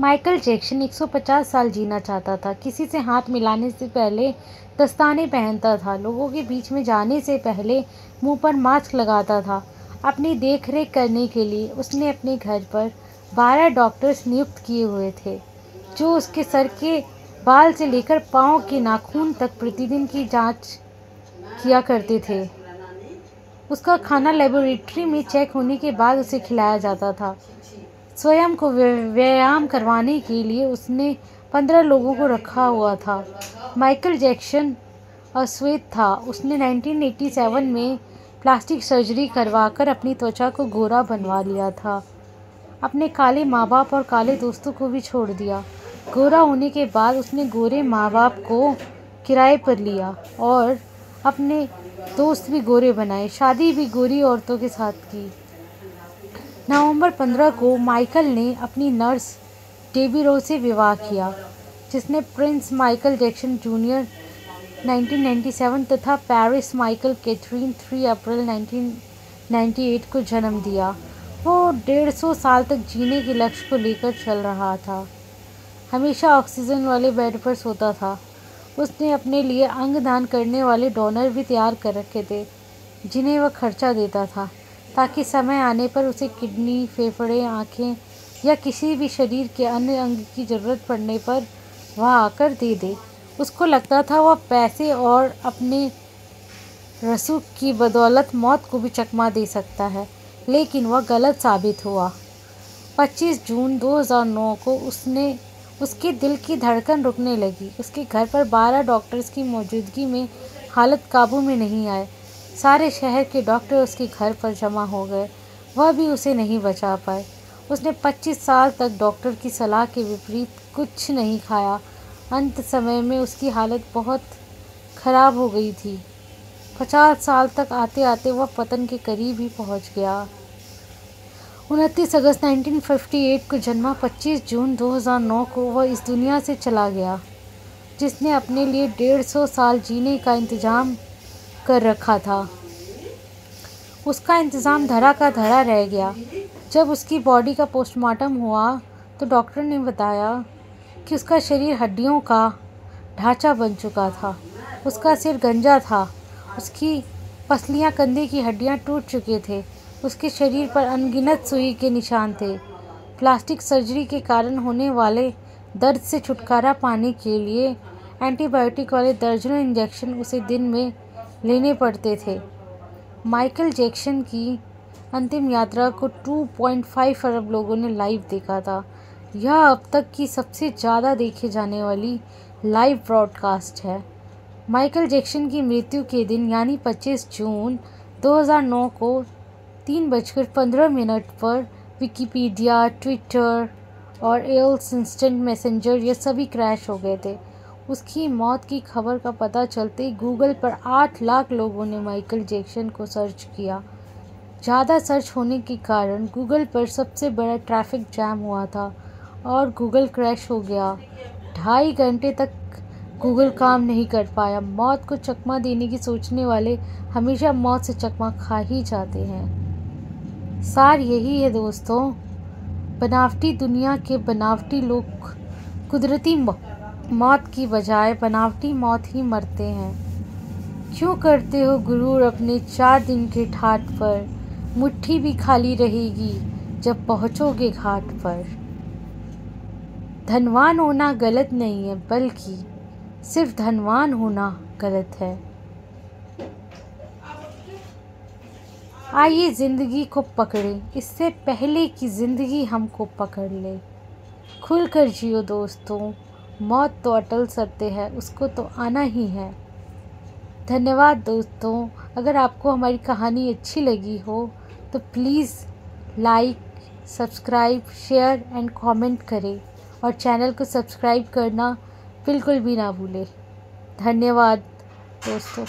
Michael Jackson 150 साल जीना चाहता था। किसी से हाथ मिलाने से पहले दस्ताने पहनता था। लोगों के बीच में जाने से पहले मुंह पर मास्क लगाता था। अपनी देखरेख करने के लिए उसने अपने घर पर 12 डॉक्टर्स नियुक्त किए हुए थे, जो उसके सर के बाल से लेकर पाँव के नाखून तक प्रतिदिन की जांच किया करते थे। उसका खाना लेबोरेटरी में चेक होने के बाद उसे खिलाया जाता था। स्वयं को व्यायाम करवाने के लिए उसने 15 लोगों को रखा हुआ था। माइकल जैक्सन अश्वेत था। उसने 1987 में प्लास्टिक सर्जरी करवाकर अपनी त्वचा को गोरा बनवा लिया था। अपने काले माँ बाप और काले दोस्तों को भी छोड़ दिया। गोरा होने के बाद उसने गोरे माँ बाप को किराए पर लिया और अपने दोस्त भी गोरे बनाए। शादी भी गोरी औरतों के साथ की। नवंबर 15 को माइकल ने अपनी नर्स डेबी रोज से विवाह किया, जिसने प्रिंस माइकल जैक्सन जूनियर 1997 तथा पेरिस माइकल कैथरीन 3 अप्रैल 1998 को जन्म दिया। वो 150 साल तक जीने के लक्ष्य को लेकर चल रहा था। हमेशा ऑक्सीजन वाले बेड पर सोता था। उसने अपने लिए अंगदान करने वाले डोनर भी तैयार कर रखे थे, जिन्हें वह खर्चा देता था, ताकि समय आने पर उसे किडनी, फेफड़े, आँखें या किसी भी शरीर के अन्य अंग की ज़रूरत पड़ने पर वह आकर दे दे। उसको लगता था वह पैसे और अपने रसूख की बदौलत मौत को भी चकमा दे सकता है, लेकिन वह गलत साबित हुआ। 25 जून 2009 को उसके दिल की धड़कन रुकने लगी। उसके घर पर 12 डॉक्टर्स की मौजूदगी में हालत काबू में नहीं आए। सारे शहर के डॉक्टर उसके घर पर जमा हो गए। वह भी उसे नहीं बचा पाए। उसने 25 साल तक डॉक्टर की सलाह के विपरीत कुछ नहीं खाया। अंत समय में उसकी हालत बहुत खराब हो गई थी। 50 साल तक आते आते वह पतन के करीब ही पहुंच गया। 29 अगस्त 1958 को जन्मा 25 जून 2009 को वह इस दुनिया से चला गया, जिसने अपने लिए 150 साल जीने का इंतज़ाम कर रखा था। उसका इंतज़ाम धरा का धरा रह गया। जब उसकी बॉडी का पोस्टमार्टम हुआ तो डॉक्टर ने बताया कि उसका शरीर हड्डियों का ढांचा बन चुका था। उसका सिर गंजा था। उसकी पसलियाँ, कंधे की हड्डियाँ टूट चुके थे। उसके शरीर पर अनगिनत सुई के निशान थे। प्लास्टिक सर्जरी के कारण होने वाले दर्द से छुटकारा पाने के लिए एंटीबायोटिक वाले दर्जनों इंजेक्शन उसे दिन में लेने पड़ते थे। माइकल जैक्सन की अंतिम यात्रा को 2.5 अरब लोगों ने लाइव देखा था। यह अब तक की सबसे ज़्यादा देखे जाने वाली लाइव ब्रॉडकास्ट है। माइकल जैक्सन की मृत्यु के दिन यानी 25 जून 2009 को 3:15 पर विकिपीडिया, ट्विटर और एल्स इंस्टेंट मैसेंजर ये सभी क्रैश हो गए थे। उसकी मौत की खबर का पता चलते ही गूगल पर 8 लाख लोगों ने माइकल जैक्सन को सर्च किया। ज़्यादा सर्च होने के कारण गूगल पर सबसे बड़ा ट्रैफिक जैम हुआ था और गूगल क्रैश हो गया। 2.5 घंटे तक गूगल काम नहीं कर पाया। मौत को चकमा देने की सोचने वाले हमेशा मौत से चकमा खा ही जाते हैं। सार यही है दोस्तों, बनावटी दुनिया के बनावटी लोग कुदरती मौत की बजाय बनावटी मौत ही मरते हैं। क्यों करते हो गुरूर अपने 4 दिन के ठाट पर? मुट्ठी भी खाली रहेगी जब पहुँचोगे घाट पर। धनवान होना गलत नहीं है, बल्कि सिर्फ धनवान होना गलत है। आइए ज़िंदगी को पकड़ें इससे पहले कि ज़िंदगी हमको पकड़ ले। खुलकर जियो दोस्तों, मौत तो अटल सत्य है, उसको तो आना ही है। धन्यवाद दोस्तों। अगर आपको हमारी कहानी अच्छी लगी हो तो please like, subscribe, share and comment करें और चैनल को सब्सक्राइब करना बिल्कुल भी ना भूलें। धन्यवाद दोस्तों।